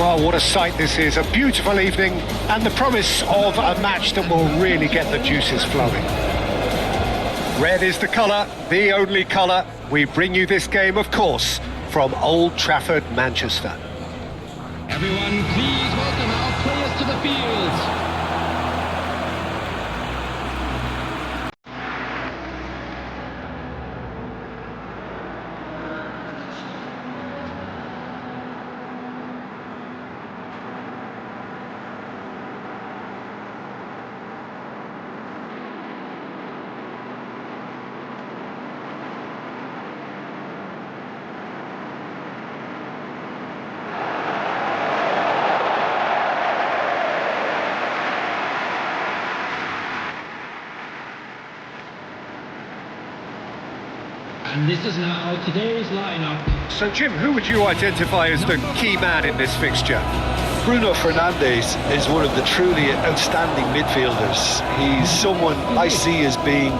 Well, what a sight this is. A beautiful evening and the promise of a match that will really get the juices flowing. Red is the colour, the only colour. We bring you this game, of course, from Old Trafford, Manchester. Everyone, please welcome our players to the field. And this is now today's lineup. So, Jim, who would you identify as the key man in this fixture? Bruno Fernandes is one of the truly outstanding midfielders. He's someone I see as being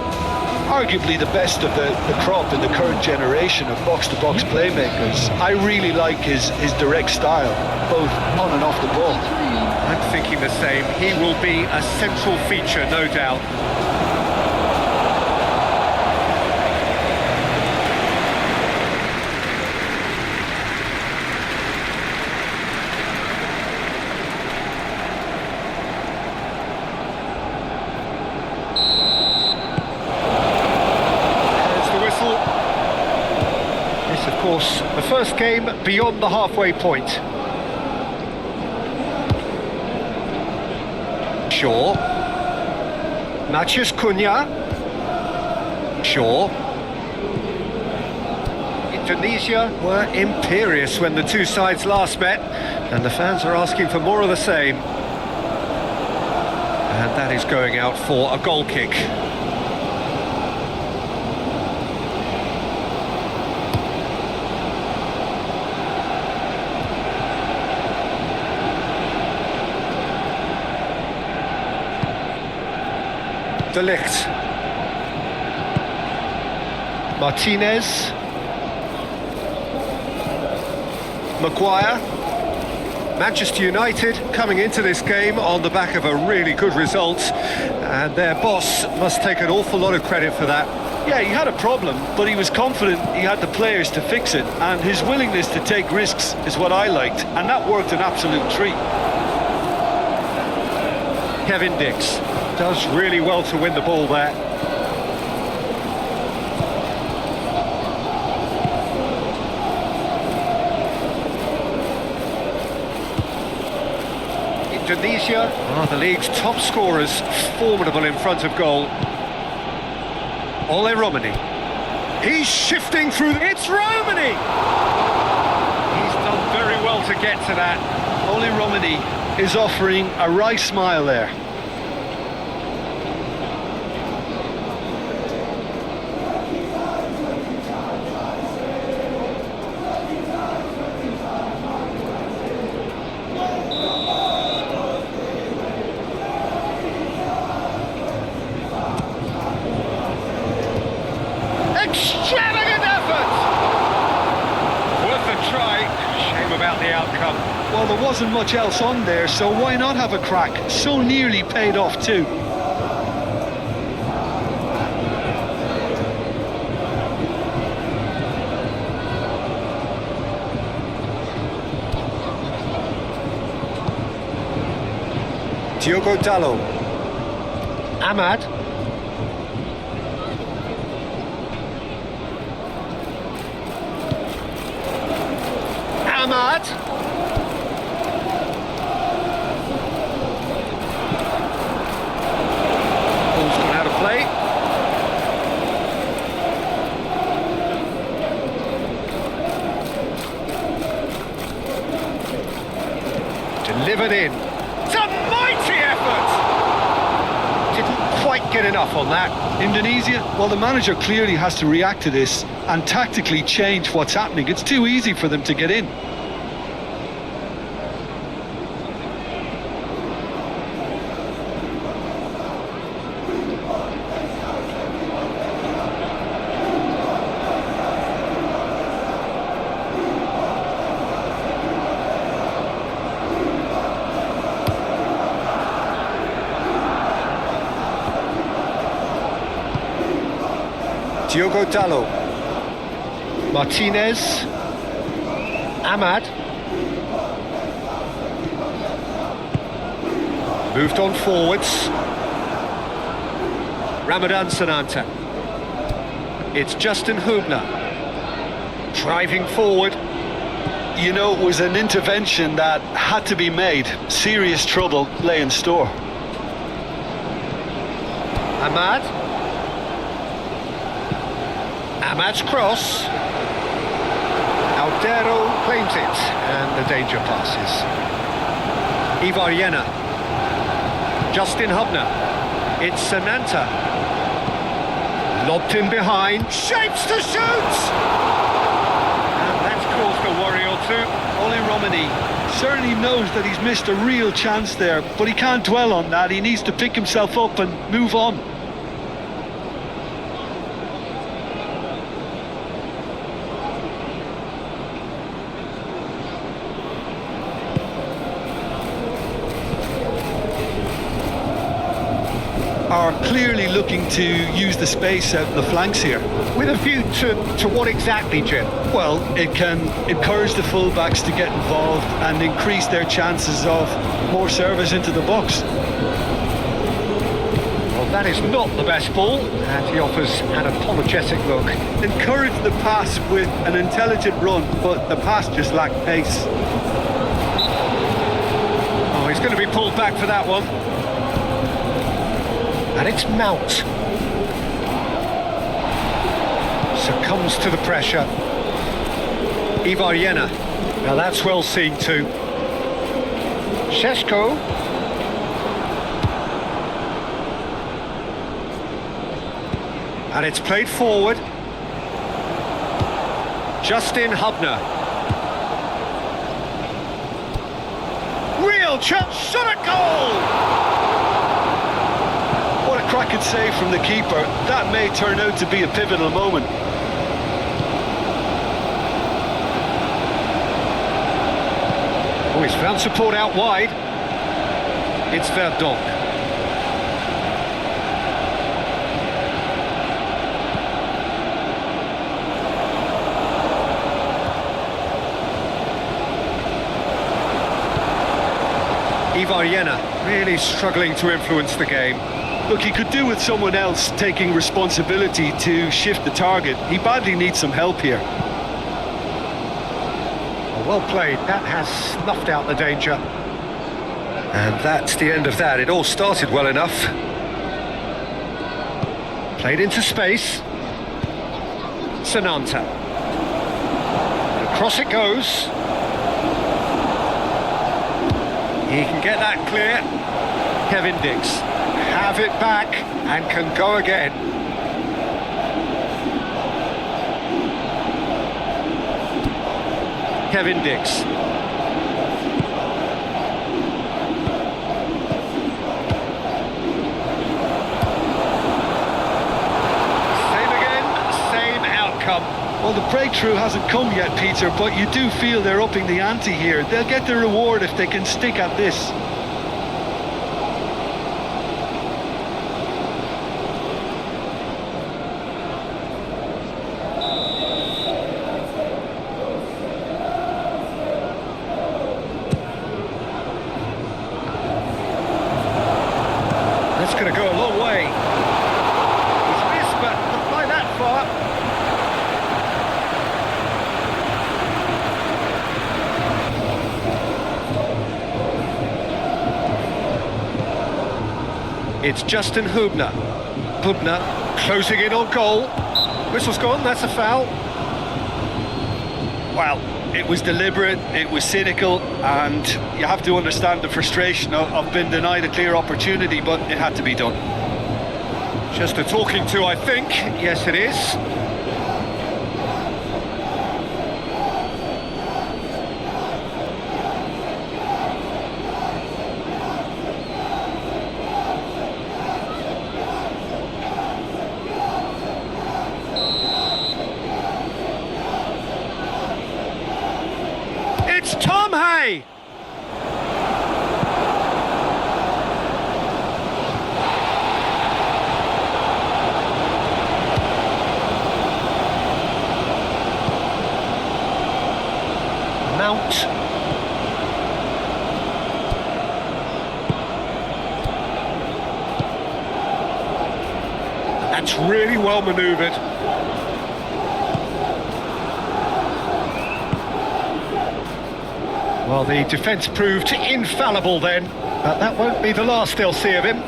arguably the best of the crop in the current generation of box-to-box playmakers. I really like his direct style, both on and off the ball. I'm thinking the same. He will be a central feature, no doubt. The first game beyond the halfway point. Shaw. Matheus Cunha. Shaw. Indonesia were imperious when the two sides last met, and the fans are asking for more of the same. And that is going out for a goal kick. De Ligt. Martinez. Maguire. Manchester United coming into this game on the back of a really good result, and their boss must take an awful lot of credit for that. Yeah, he had a problem, but he was confident he had the players to fix it, and his willingness to take risks is what I liked, and that worked an absolute treat. Kevin Dix does really well to win the ball there. Indonesia are the league's top scorers, formidable in front of goal. Ole Romani. He's shifting through. It's Romani! He's done very well to get to that. Ole Romani is offering a wry smile there. Extravagant effort! Worth a try. Shame about the outcome. Well, there wasn't much else on there, so why not have a crack? So nearly paid off too. Diogo Dalot. Ahmad. Ahmad. Ball's gone out of play. Delivered in. It's a mighty effort! Didn't quite get enough on that. Indonesia, well, the manager clearly has to react to this and tactically change what's happening. It's too easy for them to get in. Diogo Dalot. Martinez. Ahmad. Moved on forwards. Ramadan Sananta. It's Justin Hubner. Driving forward. You know, it was an intervention that had to be made. Serious trouble lay in store. Ahmad. Ahmad's cross. Aldero claims it, and the danger passes. Ivar Jena. Justin Hubner. It's Sananta. Lobbed in behind. Shapes to shoot! And that's caused a worry or two. Oli Romani certainly knows that he's missed a real chance there, but he can't dwell on that. He needs to pick himself up and move on. Are clearly looking to use the space out in the flanks here. With a view to what exactly, Jim? Well, it can encourage the fullbacks to get involved and increase their chances of more service into the box. Well, that is not the best ball, and he offers an apologetic look. Encourage the pass with an intelligent run, but the pass just lacked pace. Oh, he's going to be pulled back for that one. And it's Mount. Succumbs to the pressure. Ivar Jena. Now that's well seen too. Šeško. And it's played forward. Justin Hubner. Real chance, shot a goal! Cracking save from the keeper. That may turn out to be a pivotal moment. Oh, he's found support out wide. It's Verdonk. Ivar Jena really struggling to influence the game. Look, he could do with someone else taking responsibility to shift the target. He badly needs some help here. Well played. That has snuffed out the danger. And that's the end of that. It all started well enough. Played into space. Sananta. Across it goes. He can get that clear. Kevin Dix. Have it back and can go again. Kevin Dix. Same again, same outcome. Well, the breakthrough hasn't come yet, Peter, but you do feel they're upping the ante here. They'll get the reward if they can stick at this. That's going to go a long way. He's missed, but not by that far. It's Justin Hubner. Hubner closing in on goal. Whistle's gone, that's a foul. Well, it was deliberate, it was cynical, and you have to understand the frustration of being denied a clear opportunity, but it had to be done. Just a talking to, I think. Yes, it is. It's Tom Hay! That's really well manoeuvred. Well, the defence proved infallible then, but that won't be the last they'll see of him.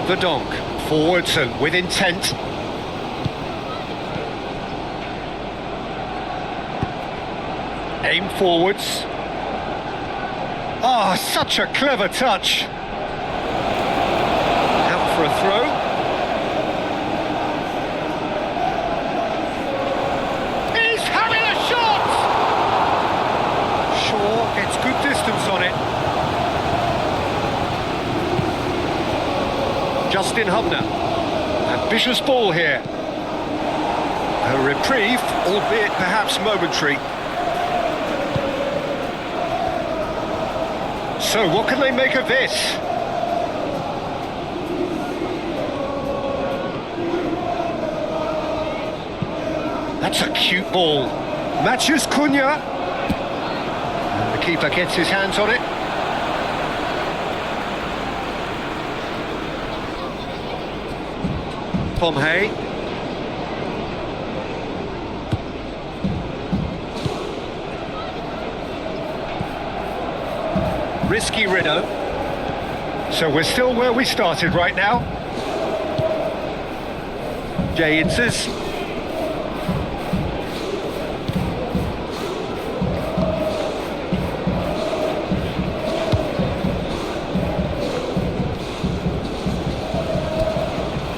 The donk, forwards and with intent. Aim forwards. Ah, such a clever touch. Out for a throw. He's having a shot! Shaw gets good distance on it. Justin Hubner. Ambitious ball here. A reprieve, albeit perhaps momentary. So what can they make of this? That's a cute ball. Matches Cunha. And the keeper gets his hands on it. Pomhay. Risky Rideau. So we're still where we started right now. Jayenses.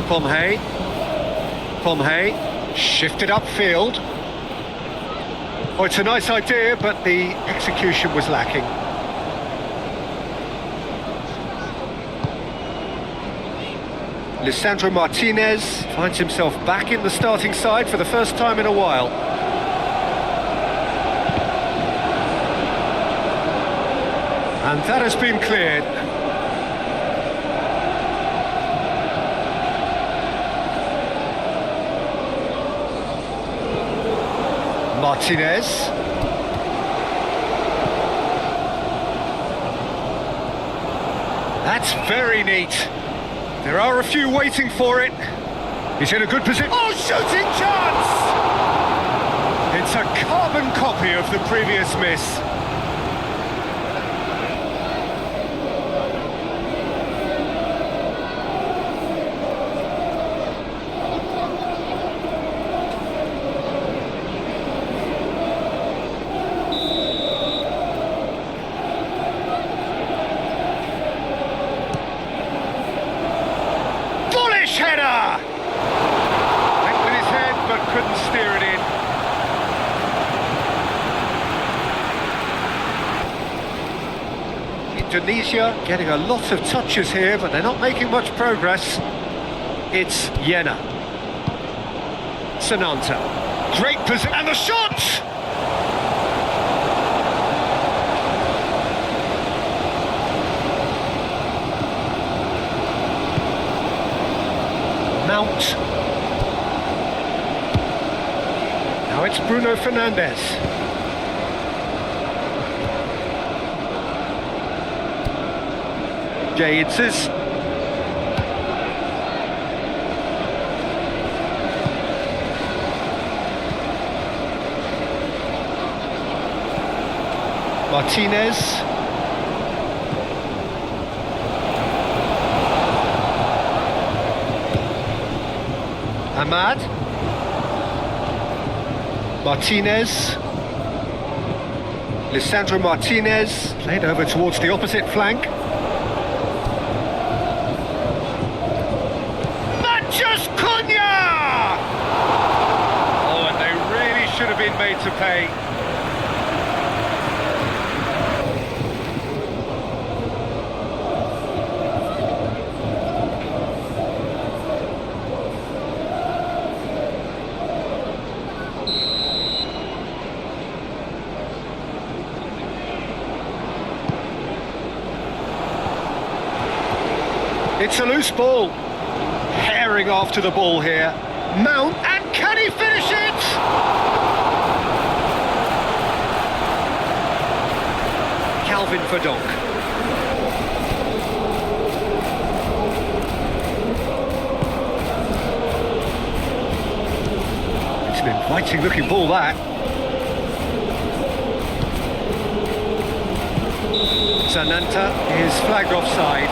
Pomhay. Pomhay shifted upfield. Oh, it's a nice idea, but the execution was lacking. Lisandro Martinez finds himself back in the starting side for the first time in a while. And that has been cleared. Martinez. That's very neat. There are a few waiting for it. He's in a good position. Oh, shooting chance! It's a carbon copy of the previous miss. Header! Went with his head but couldn't steer it in. Indonesia getting a lot of touches here, but they're not making much progress. It's Jena. Sananta. Great position. And the shot! Mount. Now it's Bruno Fernandes. Jayenses. Martinez. Ahmad. Martinez. Lisandro Martinez played over towards the opposite flank. Matches Cunha! Oh, and they really should have been made to pay. It's a loose ball. Herring after the ball here. Mount, and can he finish it? Calvin Verdonk. It's an inviting looking ball, that. Sananta is flagged offside.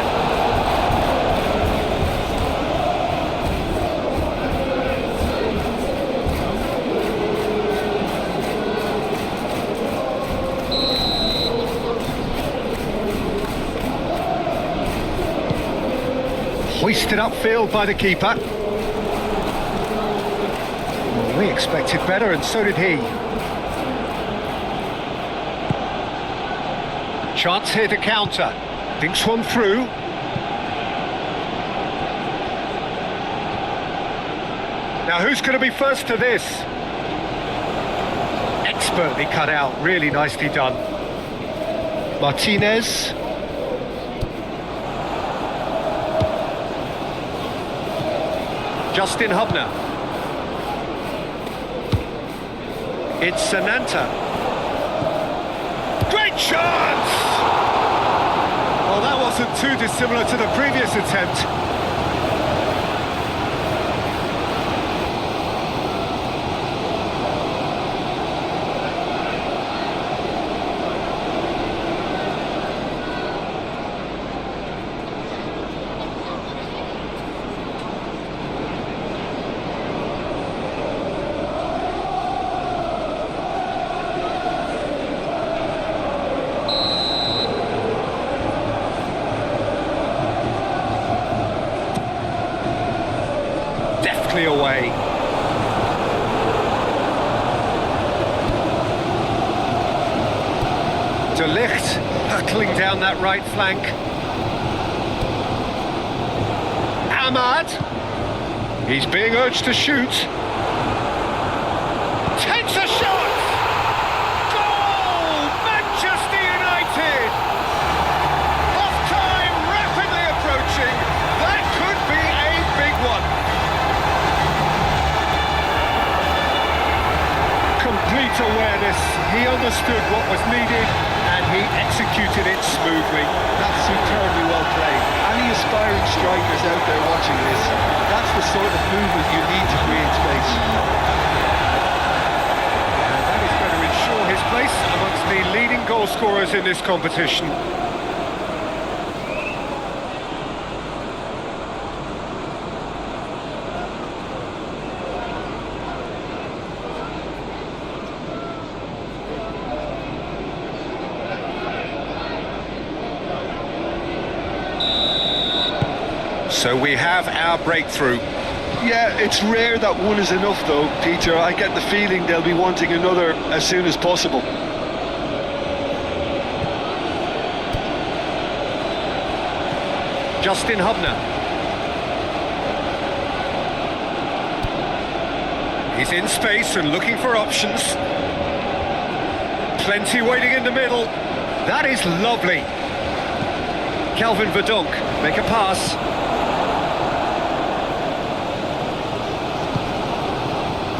Hoisted upfield by the keeper. Well, we expected better, and so did he. Chance here to counter. Thinks one through. Now who's going to be first to this? Expertly cut out, really nicely done. Martinez. Justin Hubner. It's Sananta. Great chance! Well, that wasn't too dissimilar to the previous attempt. Away. De Ligt hurtling down that right flank. Ahmad. He's being urged to shoot. Takes a shot! Goal! Manchester United! Half-time rapidly approaching. That could be a big one. Complete awareness, he understood what was needed and he executed it smoothly. That's superbly well played. Any aspiring strikers out there watching this, that's the sort of movement you need to create space. And that is going to ensure his place amongst the leading goal scorers in this competition. So we have our breakthrough. Yeah, it's rare that one is enough though, Peter. I get the feeling they'll be wanting another as soon as possible. Justin Hubner. He's in space and looking for options. Plenty waiting in the middle. That is lovely. Calvin Verdonk, make a pass.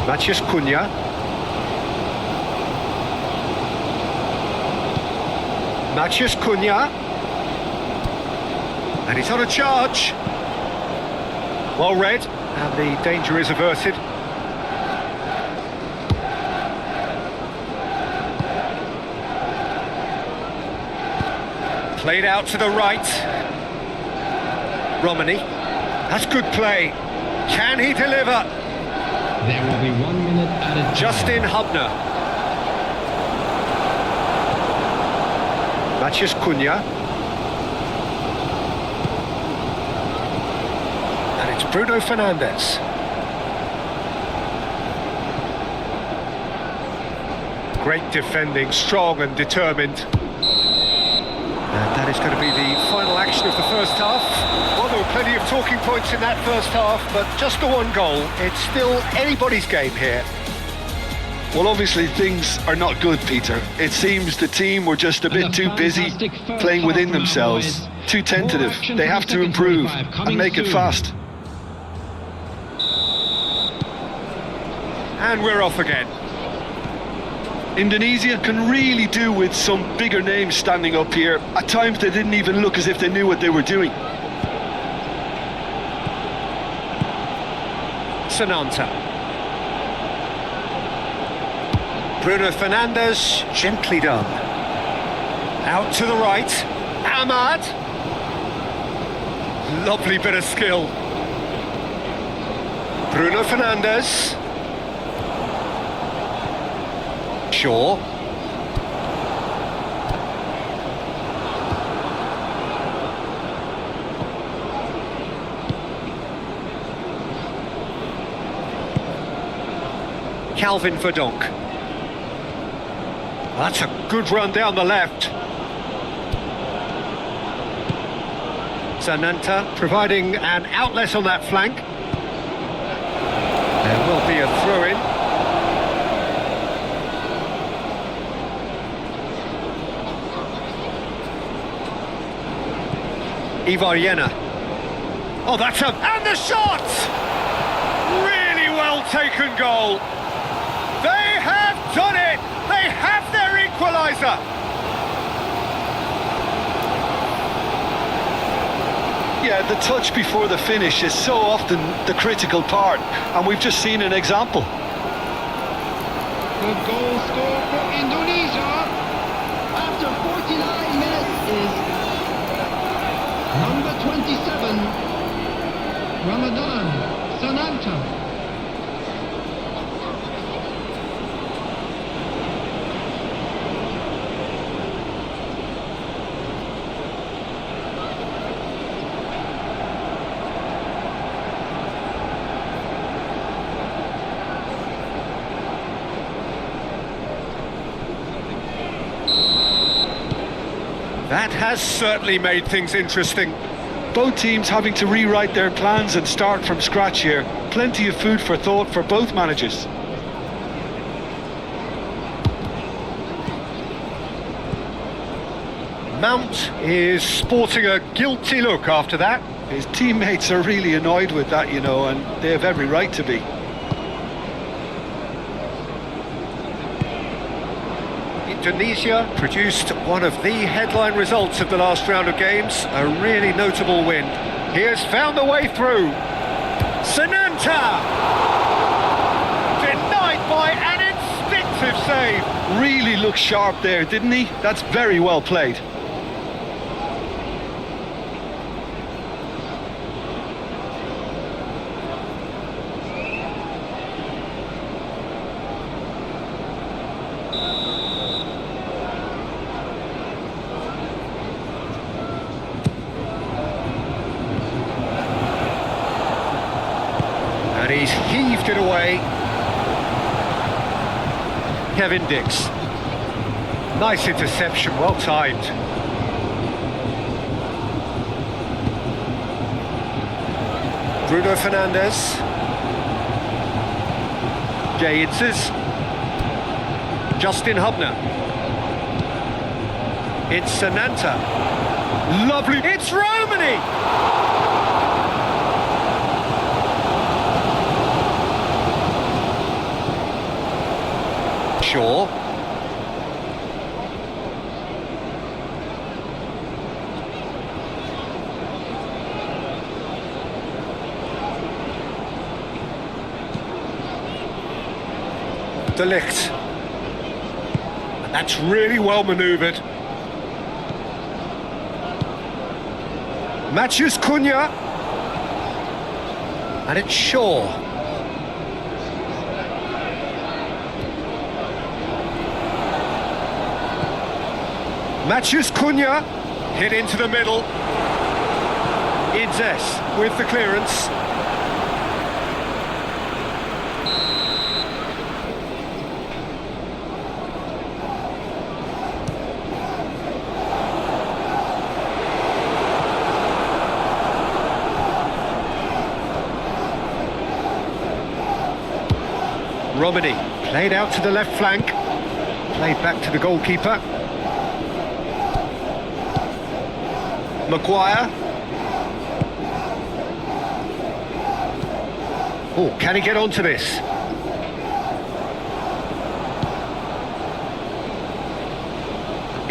Maciej Cunha. Maciej Cunha. And he's on a charge. Well read, and the danger is averted. Played out to the right. Romani. That's good play. Can he deliver? There will be 1 minute added time. Justin Hubner. Maciej Cunha. And it's Bruno Fernandes. Great defending, strong and determined. And that is going to be the final action of the first half. Well, there were plenty of talking points in that first half, but just the one goal. It's still anybody's game here. Well, obviously things are not good, Peter. It seems the team were just a bit too busy playing within themselves, too tentative. They have to improve and make it fast. And we're off again. Indonesia can really do with some bigger names standing up here. At times they didn't even look as if they knew what they were doing. Sananta. Bruno Fernandes, gently done. Out to the right. Ahmad. Lovely bit of skill. Bruno Fernandes. Shaw. Calvin Verdonk. That's a good run down the left. Sananta providing an outlet on that flank. There will be a throw-in. Ivar. Oh, that's a... And the shot! Really well taken goal. They have done it! They have their equaliser! Yeah, the touch before the finish is so often the critical part, and we've just seen an example. The goal scored for Indonesia after 49 minutes is number 27, Ramadan Sananta. That has certainly made things interesting. Both teams having to rewrite their plans and start from scratch here. Plenty of food for thought for both managers. Mount is sporting a guilty look after that. His teammates are really annoyed with that, you know, and they have every right to be. Indonesia produced one of the headline results of the last round of games, a really notable win. He has found the way through. Sananta! Denied by an instinctive save. Really looked sharp there, didn't he? That's very well played. And he's heaved it away. Kevin Dix. Nice interception, well timed. Bruno Fernandes. Gates. Justin Hubner. It's Sananta. Lovely. It's Romani! Shaw. De Ligt. And that's really well manoeuvred. Matthews Cunha. And it's Shaw. Matthews Cunha hit into the middle. Idzes with the clearance. Romani played out to the left flank. Played back to the goalkeeper. Maguire. Oh, can he get onto this?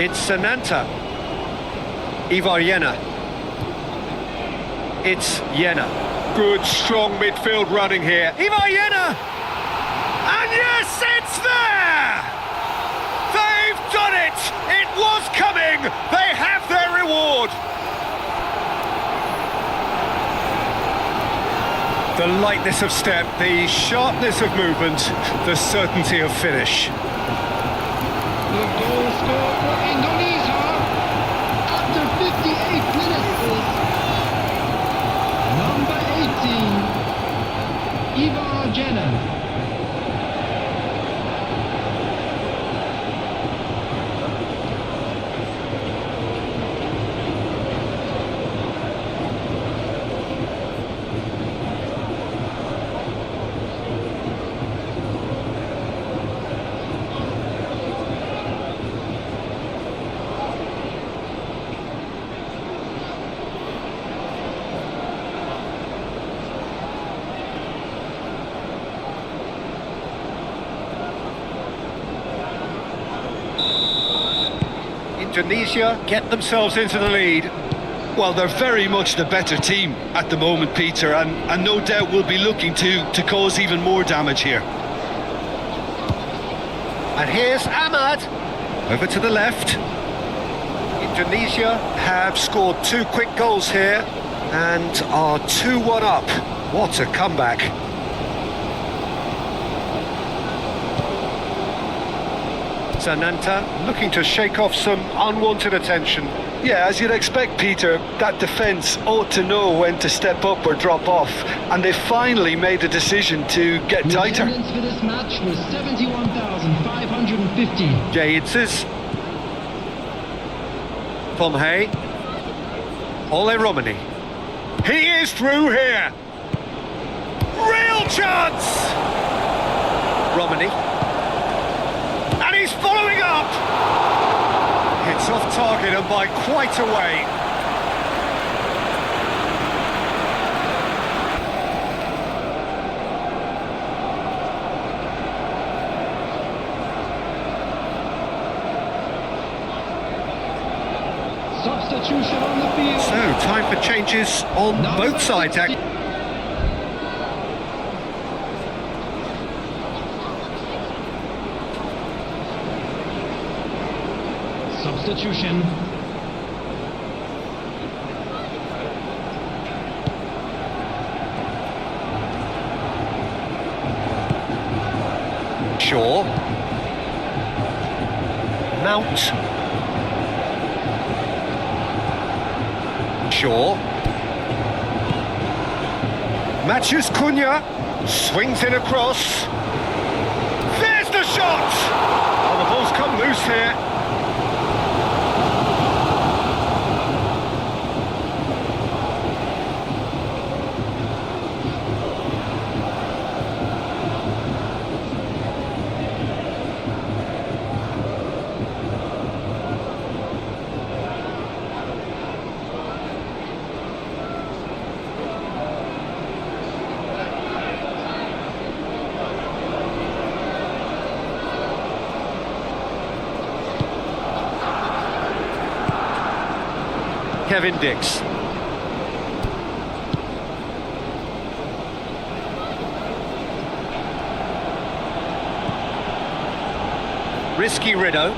It's Sananta. Ivar Jena. It's Jena. Good, strong midfield running here. Ivar Jena! And yes, it's there! They've done it! It was coming! They have their reward! The lightness of step, the sharpness of movement, the certainty of finish. The goal scored for Indonesia after 58 minutes is number 18, Ivar Jena. Indonesia get themselves into the lead. Well, they're very much the better team at the moment, Peter, and no doubt will be looking to cause even more damage here. And here's Ahmad, over to the left. Indonesia have scored 2 quick goals here and are 2-1 up. What a comeback. Sananta looking to shake off some unwanted attention. Yeah, as you'd expect, Peter, that defence ought to know when to step up or drop off, and they finally made a decision to get The tighter. attendance for this match was 71,550. Jaitzes. Tom Hay. Ole Romani. He is through here. Real chance! Romani. And he's following up! It's off target and by quite a way. Substitution on the field. So, time for changes on both sides. Substitution. Shaw. Mount. Shaw. Matches Cunha. Swings in across. There's the shot! Oh, the ball's come loose here. Kevin Dix. Risky Rideau.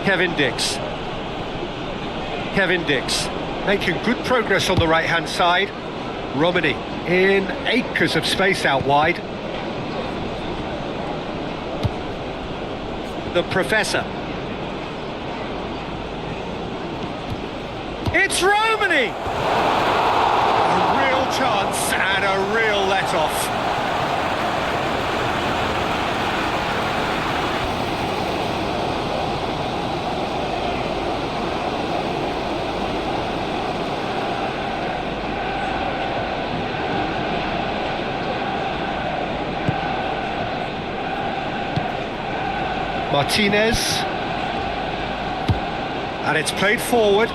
Kevin Dix. Kevin Dix making good progress on the right-hand side. Romani in acres of space out wide. The Professor. It's Romani! A real chance and a real let-off. Martinez. And it's played forward.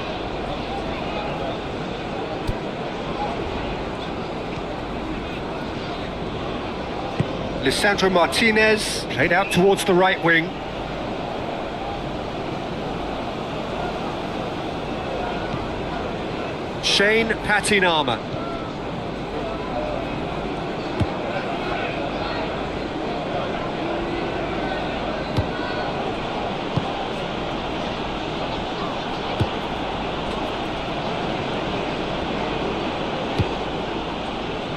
Lisandro Martinez, played out towards the right wing. Shane Patinama.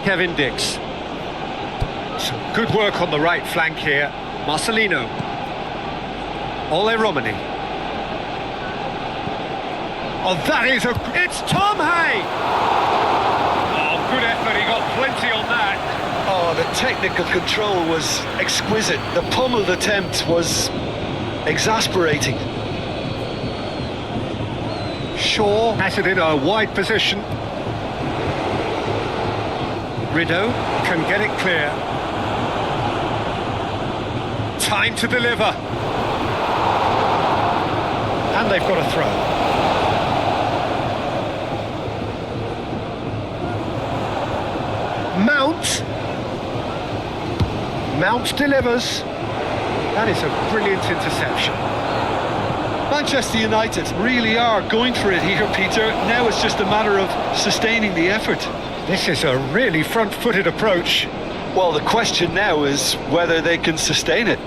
Kevin Dix. Some good work on the right flank here. Marcelino. Ole Romani. Oh, that is it's Tom Hay! Oh, good effort, he got plenty on that. Oh, the technical control was exquisite. The pummeled attempt was exasperating. Shaw has it in a wide position. Rideau can get it clear. Time to deliver. And they've got a throw. Mount delivers. That is a brilliant interception. Manchester United really are going for it here, Peter. Now it's just a matter of sustaining the effort. This is a really front-footed approach. Well, the question now is whether they can sustain it.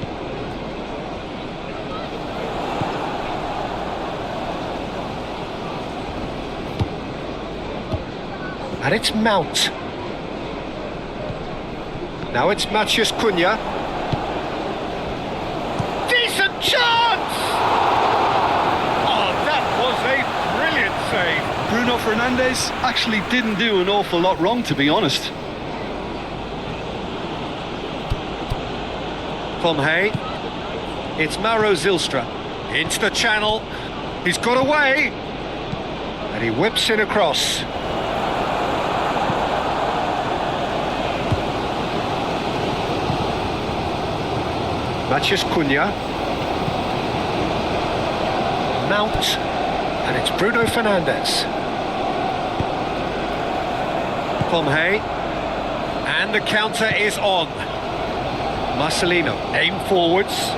And it's Mount. Now it's Matheus Cunha. Decent chance! Oh, that was a brilliant save. Bruno Fernandes actually didn't do an awful lot wrong, to be honest. Tom Hay. It's Mauro Zilstra. Into the channel. He's got away. And he whips it across. Matheus Cunha. Mount. And it's Bruno Fernandes. Tom Hay. And the counter is on. Marcelino, aim forwards.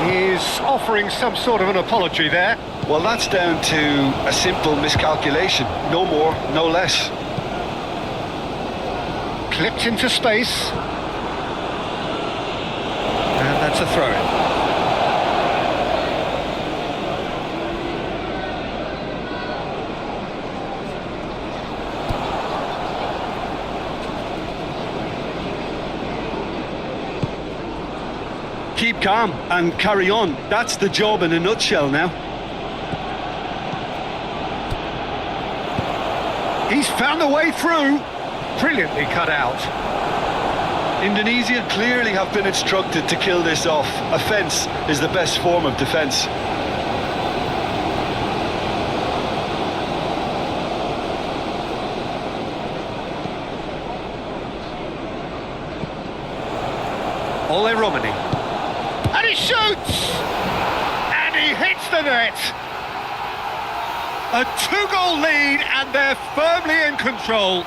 He's offering some sort of an apology there. Well, that's down to a simple miscalculation. No more, no less. Clipped into space. And that's a throw-in. Keep calm and carry on. That's the job in a nutshell now. He's found a way through. Brilliantly cut out. Indonesia clearly have been instructed to kill this off. Offence is the best form of defence. Ole Romani. And he shoots! And he hits the net! A two-goal lead and they're firmly in control.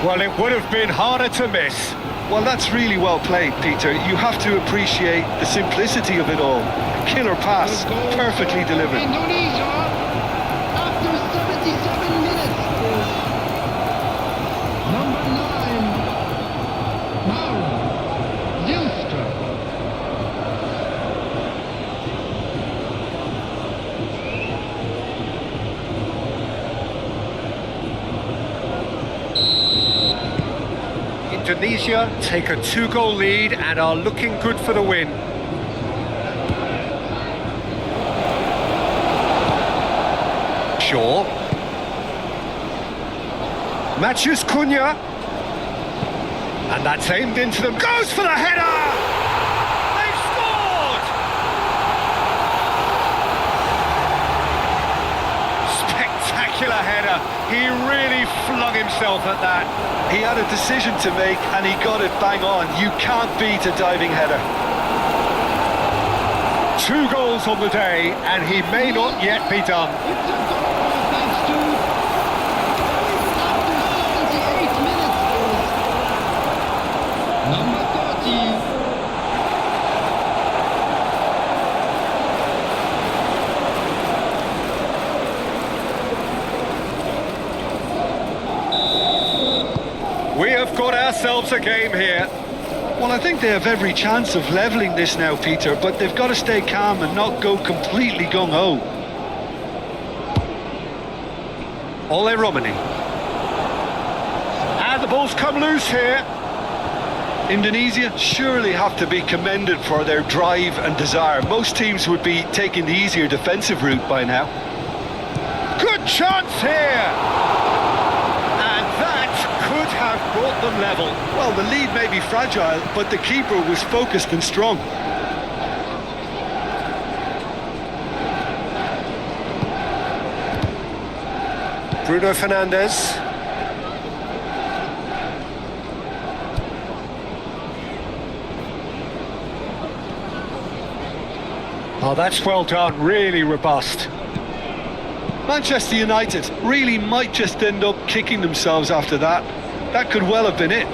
Well, it would have been harder to miss. Well, that's really well played, Peter. You have to appreciate the simplicity of it all. Killer pass, perfectly delivered. Indonesia, after 77 minutes, is number 9, Mauro Zilstra. Indonesia take a two-goal lead and are looking good for the win. Shaw. Matheus Cunha. And that's aimed into them. Goes for the header! They've scored! Spectacular header. He really flung himself at that. He had a decision to make and he got it bang on. You can't beat a diving header. 2 goals on the day and he may not yet be done. It's a goal thanks to after 78 minutes is number 30, What a game here. Well, I think they have every chance of levelling this now, Peter, but they've got to stay calm and not go completely gung-ho. Ole Romani. And the ball's come loose here. Indonesia surely have to be commended for their drive and desire. Most teams would be taking the easier defensive route by now. Good chance here. And that could have brought them level. Well, the lead may be fragile, but the keeper was focused and strong. Bruno Fernandes. Oh, that's well done, really robust. Manchester United really might just end up kicking themselves after that. That could well have been it.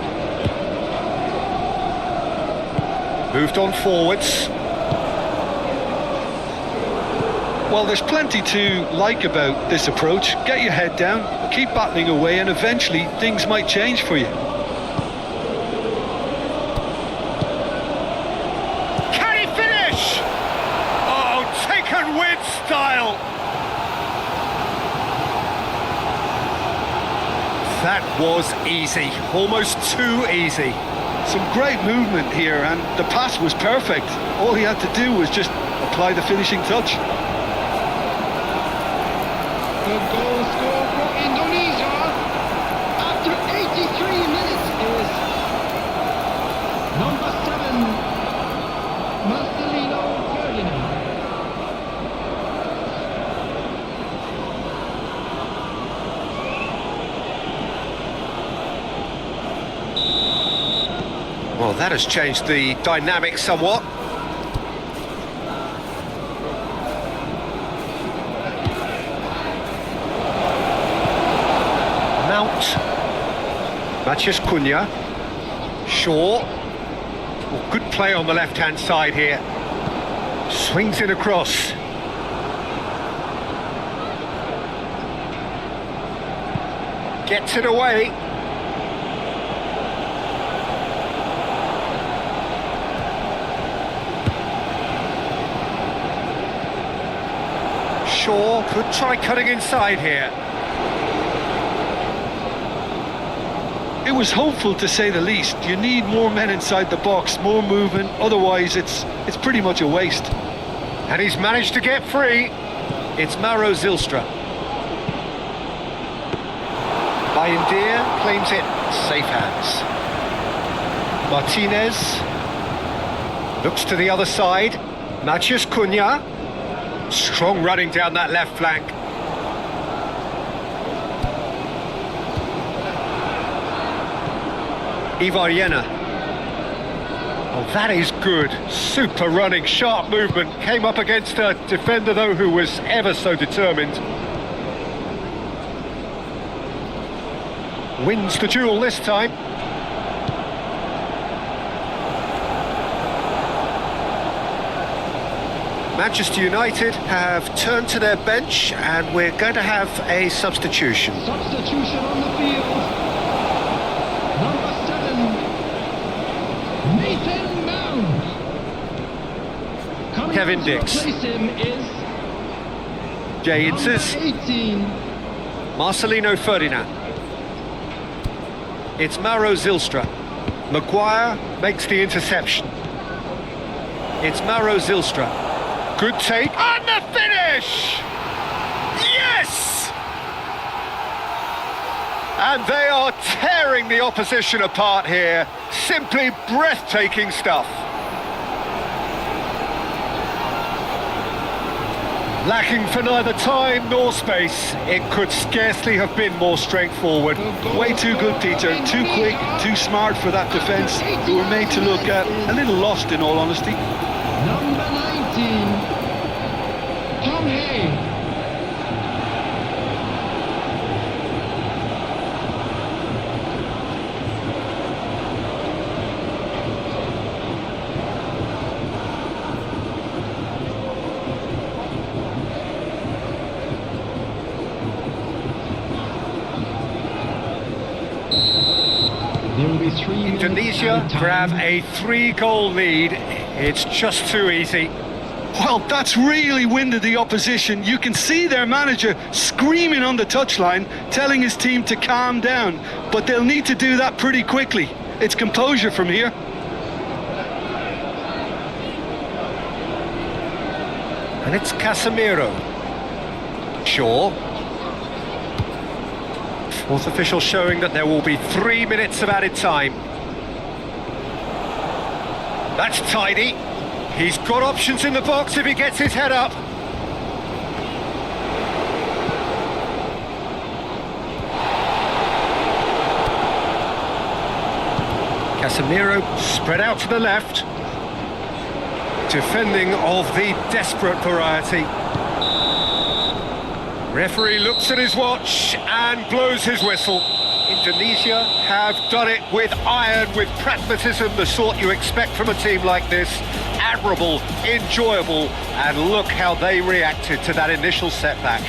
Moved on forwards. Well, there's plenty to like about this approach. Get your head down, keep battling away, and eventually things might change for you. Can he finish? Oh, taken with style. That was easy, almost too easy. Some great movement here, and the pass was perfect. All he had to do was just apply the finishing touch. The goal score for Indonesia after 83 minutes is number 7, Marcelino Ferdinand. Well, that has changed the dynamic somewhat. Matheus Cunha. Shaw. Well, good play on the left-hand side here. Swings it across. Gets it away. Shaw could try cutting inside here. It was hopeful, to say the least. You need more men inside the box, more movement, otherwise it's pretty much a waste. And he's managed to get free. It's Mauro Zylstra. Bayindir claims it. Safe hands. Martinez looks to the other side. Matheus Cunha. Strong running down that left flank. Ivar. Oh, that is good. Super running, sharp movement. Came up against a defender, though, who was ever so determined. Wins the duel this time. Manchester United have turned to their bench, and we're going to have a substitution. Substitution on the field. Number 7, Nathan Mount. Coming Kevin on to Dix. replace him is Jay number Inces. 18. Marcelino Ferdinand. It's Mauro Zylstra. Maguire makes the interception. It's Mauro Zylstra. Good take. And the finish! Yes! And they are tearing the opposition apart here. Simply breathtaking stuff. Lacking for neither time nor space, it could scarcely have been more straightforward. Way too good, Peter. Too quick, too smart for that defence. They were made to look a little lost, in all honesty. Number 19, Tom Hay. There will be 3 Indonesia grab a 3-goal lead. It's just too easy. Well, that's really winded the opposition. You can see their manager screaming on the touchline, telling his team to calm down. But they'll need to do that pretty quickly. It's composure from here. And it's Casemiro. Shaw. Fourth official showing that there will be 3 minutes of added time. That's tidy. He's got options in the box if he gets his head up. Casemiro spread out to the left. Defending of the desperate variety. Referee looks at his watch and blows his whistle. Indonesia have done it with iron, with pragmatism, the sort you expect from a team like this. Admirable, enjoyable, and look how they reacted to that initial setback.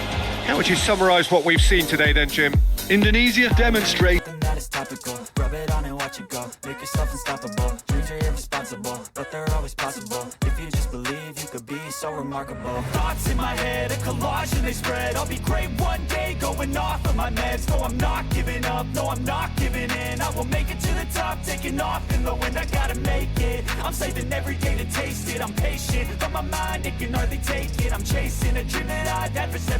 How would you summarise what we've seen today then, Jim? Indonesia demonstrate. That is topical. Rub it on and watch it go. Make yourself unstoppable. Dreams are irresponsible, but they're always possible. If you just believe, you could be so remarkable. Thoughts in my head, a collage and they spread. I'll be great one day, going off of my meds. No, I'm not giving up, no, I'm not giving in. I will make it to the top, taking off in the wind. I gotta make it. I'm saving every day to taste it. I'm patient, but my mind, it can hardly take it. I'm chasing a dream that I've had for 7